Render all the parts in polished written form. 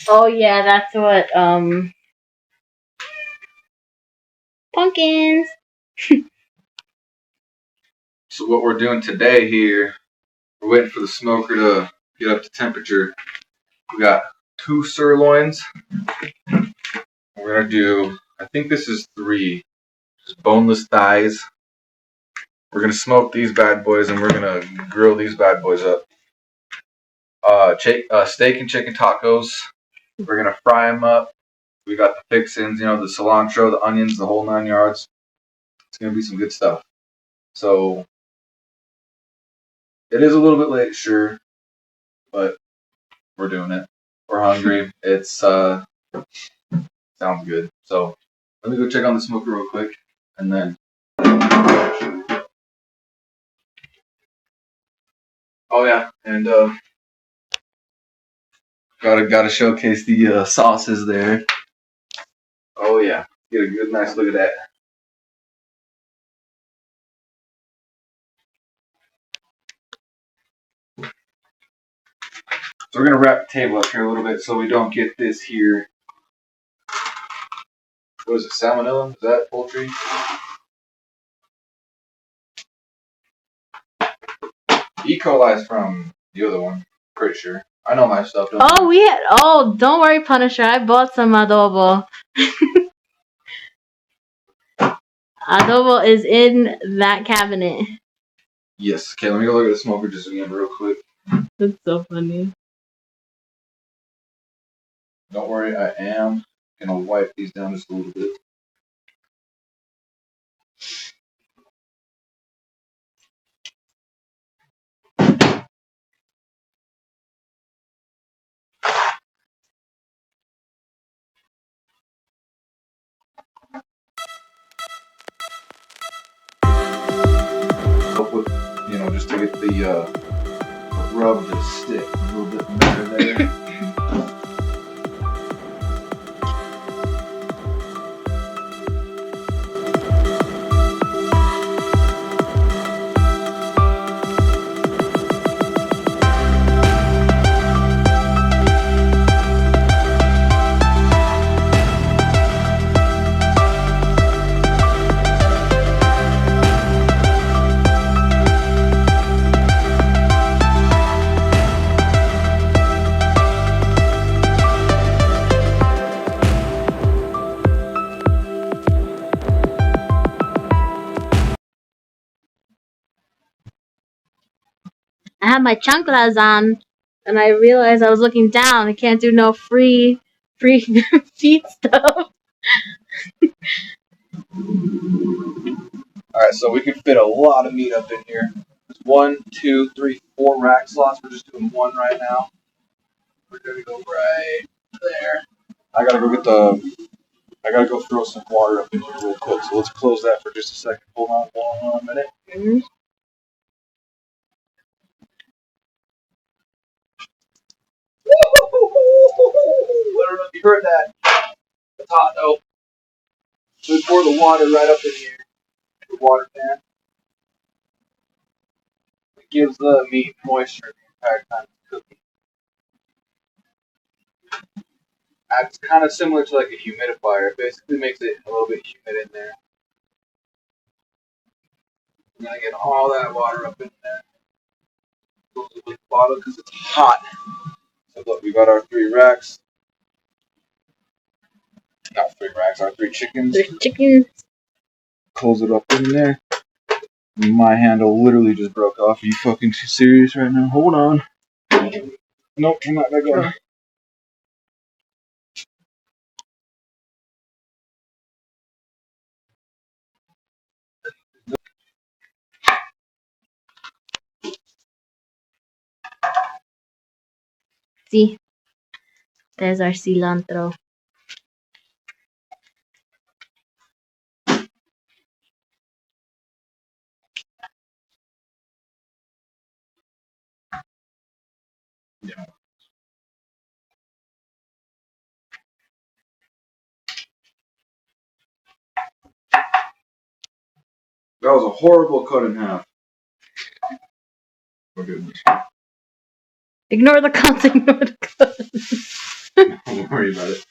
Oh yeah, that's what pumpkins. So what we're doing today here, we're waiting for the smoker to get up to temperature. We got 2 sirloins. We're gonna do, I think this is 3, just boneless thighs. We're gonna smoke these bad boys and we're gonna grill these bad boys up. Steak and chicken tacos. We're gonna fry them up. We got the fixins, the cilantro, the onions, the whole 9 yards. It's gonna be some good stuff. So it is a little bit late, sure, but we're doing it. We're hungry. It's sounds good. So let me go check on the smoker real quick, and then. Oh yeah, and gotta showcase the sauces there. Oh yeah, get a good nice look at that. So we're gonna wrap the table up here a little bit so we don't get this here. What is it? Salmonella? Is that poultry? E. coli is from the other one. Pretty sure. I know my stuff. Don't worry, Punisher. I bought some adobo. Adobo is in that cabinet. Yes. Okay, let me go look at the smoker just again real quick. That's so funny. Don't worry, I am gonna wipe these down just a little bit. Help with, just to get the rub to stick a little bit better there. I had my chanclas on, and I realized I was looking down. I can't do no free feet stuff. Alright, so we can fit a lot of meat up in here. There's 1, 2, 3, 4 rack slots. We're just doing 1 right now. We're gonna go right there. I gotta go throw some water up in here real quick. So let's close that for just a second. Hold on a minute. Mm-hmm. I don't know if you heard that. It's hot though. So we pour the water right up in here. The water pan. It gives the meat moisture the entire time it's cooking. It's kind of similar to like a humidifier. It basically makes it a little bit humid in there. I'm gonna get all that water up in there. Close the bottom because it's hot. So look, we got our 3 racks. Not 3 racks, our 3 chickens. 3 chickens. Close it up in there. My handle literally just broke off. Are you fucking serious right now? Hold on. Nope, turn that back on. See, there's our cilantro. Yeah. That was a horrible cut in half. Oh goodness. Ignore the cuts, ignore the cuts. worry about it.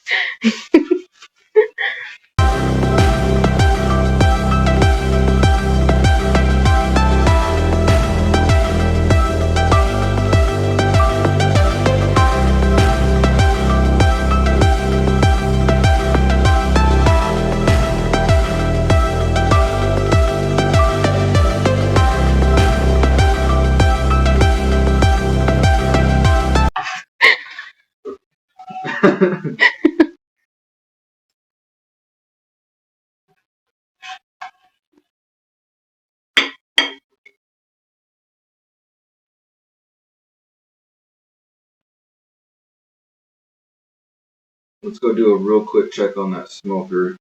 Let's go do a real quick check on that smoker.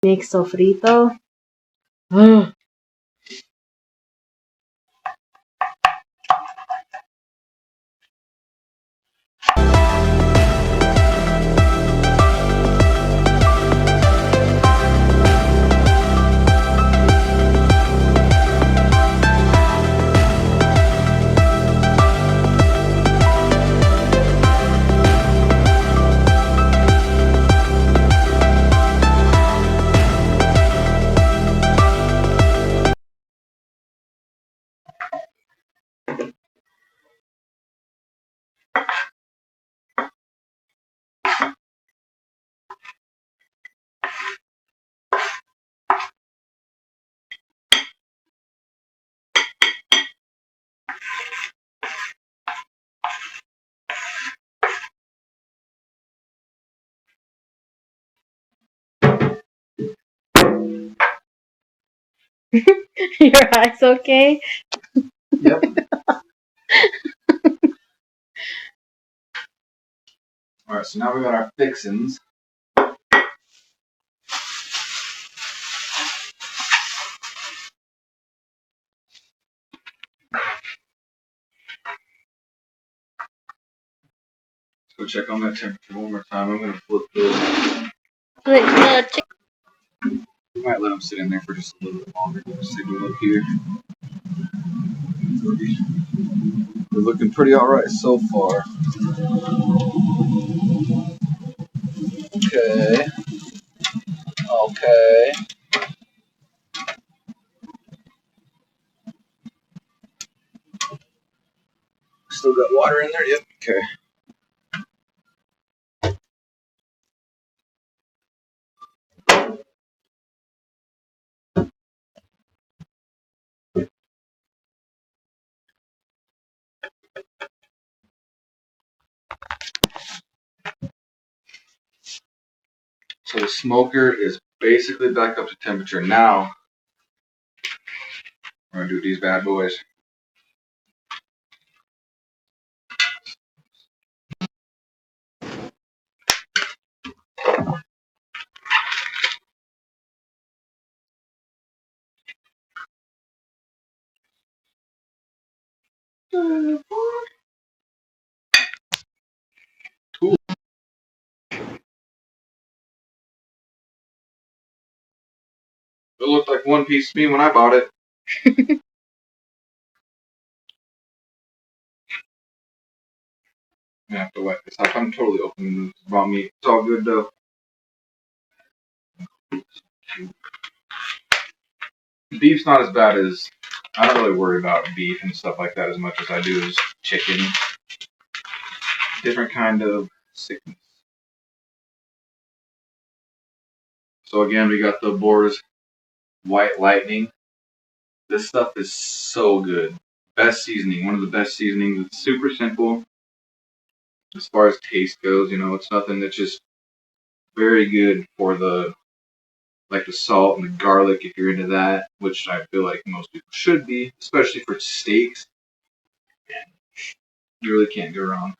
Make sofrito. Your eyes okay? Yep. Alright, so now we got our fixins. Let's go check on that temperature one more time. I'm going to flip this. We might let them sit in there for just a little bit longer. Just take a look here. They're looking pretty alright so far. Okay. Okay. Still got water in there? Yep. Okay. So the smoker is basically back up to temperature. Now, we're going to do these bad boys. Cool. It looked like one piece to me when I bought it. I have to wet this up. I'm totally open to raw meat. It's all good though. Beef's not as bad as, I don't really worry about beef and stuff like that as much as I do as chicken. Different kind of sickness. So again, we got the Boar's White Lightning. This stuff is so good. Best seasoning, one of the best seasonings. It's super simple as far as taste goes. You know, it's nothing that's just very good for the, like the salt and the garlic if you're into that, which I feel like most people should be, especially for steaks. You really can't go wrong.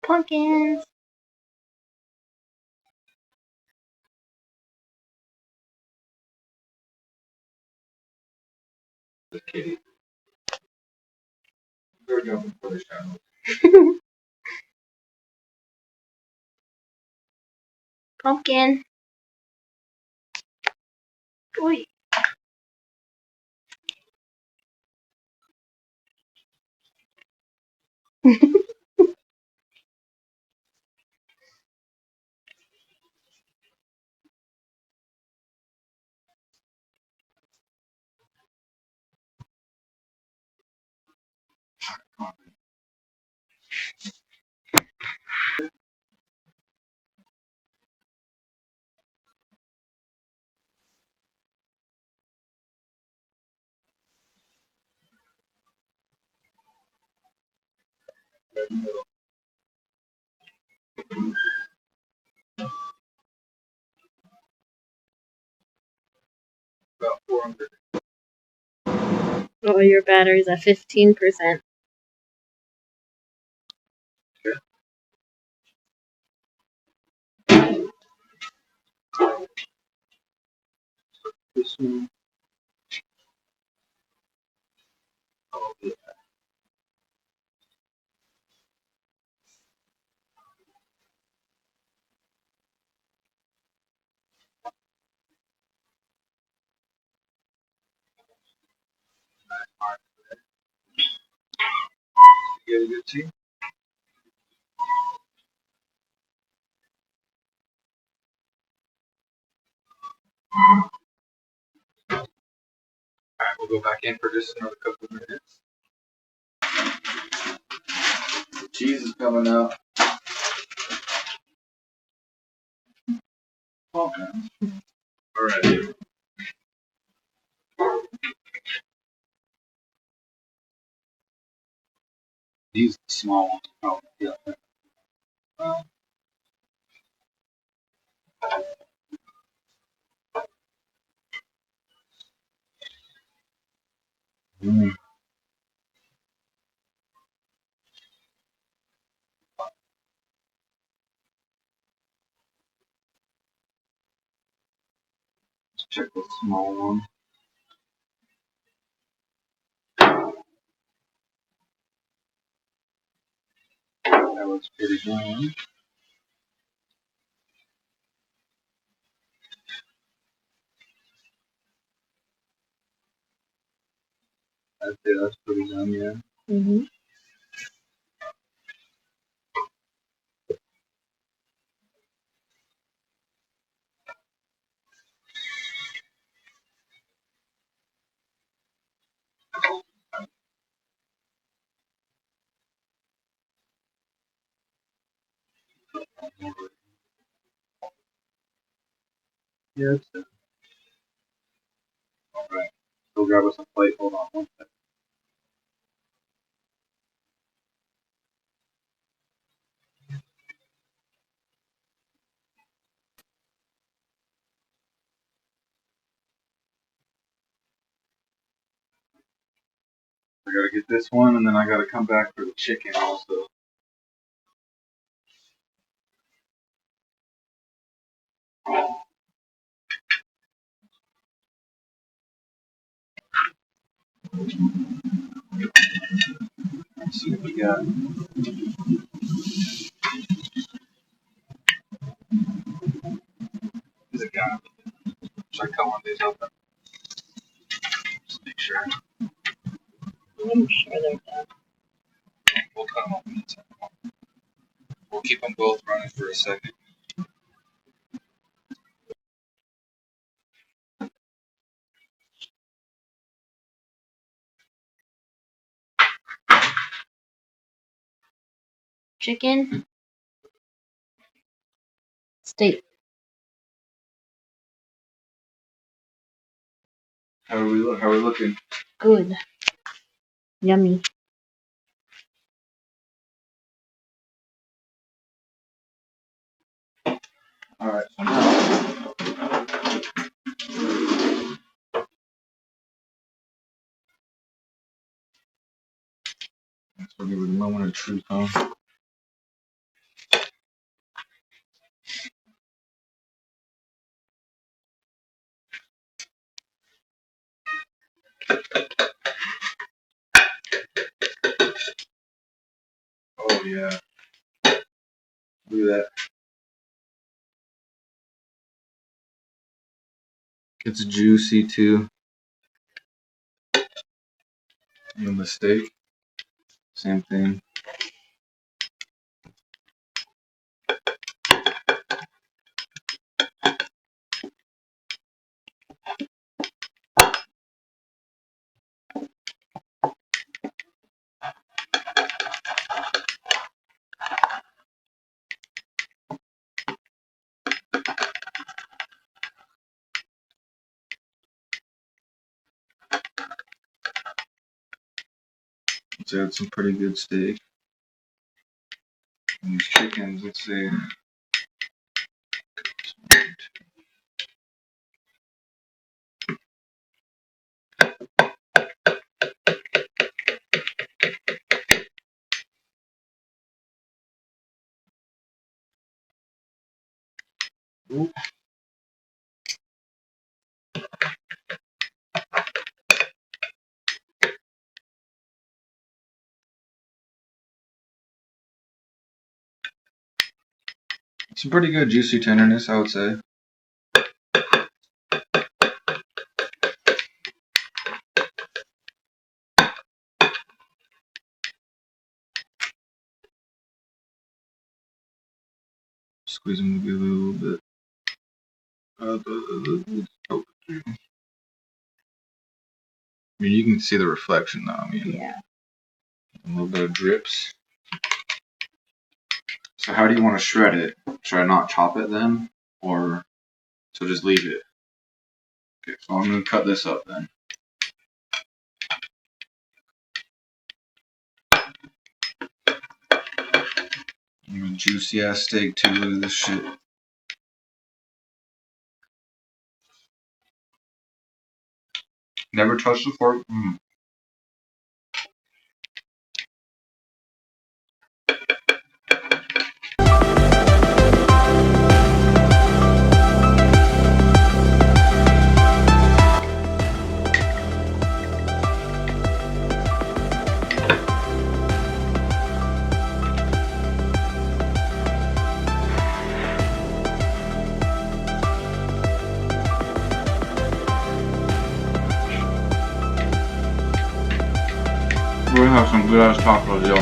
Pumpkins. The kitty. They're jumping for the shadow. Pumpkin. Oi. About 400. Oh, your battery's at 15%. This one. Oh, yeah. You get a good tea? Alright, we'll go back in for just another couple of minutes. The cheese is coming out. Okay. Alright. These are the small ones. Oh, yeah. Mm. Let's check the small one. That looks pretty good. I'd say that's pretty done, yeah. Mm-hmm. Yeah, it's done. Alright. Go grab us a plate. Hold on one second. I gotta get this one, and then I gotta come back for the chicken also. Let's see what we got. Is it got? Should I cut one of these open? Just make sure. I'm sure they're done. We'll cut them open in a second. We'll keep them both running for a second. Chicken. Steak. How are we looking? Good. Yummy. Alright, so now we'll give it a moment of truth, huh? Oh yeah. Look at that. It's juicy too. And the steak, same thing. Let's add some pretty good steak. And these chickens, let's see. Ooh. Some pretty good juicy tenderness, I would say. Squeeze them maybe a little bit. I mean, you can see the reflection now. I mean, Yeah. A little bit of drips. So how do you want to shred it? Should I not chop it then? Or so just leave it? Okay, so I'm going to cut this up then. A juicy ass steak too, look at this shit. Never touched the fork. We're gonna have some good ass tacos, yo.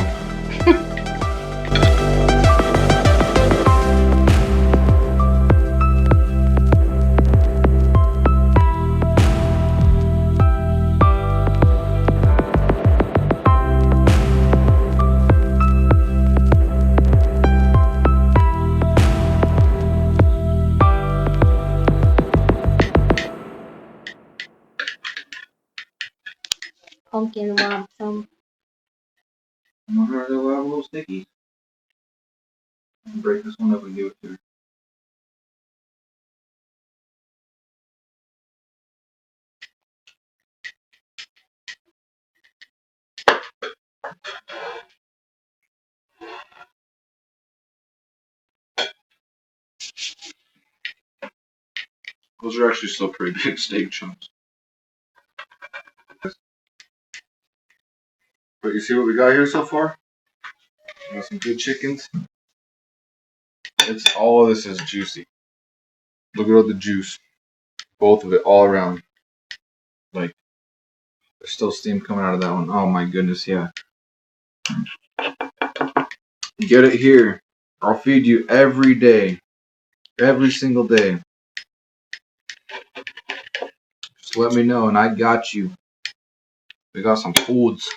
Pumpkin want some. I'm gonna hurt a little sticky. Break this one up and give it to her. Those are actually still pretty big steak chunks. But you see what we got here so far? We got some good chickens. All of this is juicy. Look at all the juice. Both of it, all around. Like, there's still steam coming out of that one. Oh my goodness, yeah. Get it here. I'll feed you every day. Every single day. Just let me know and I got you. We got some foods.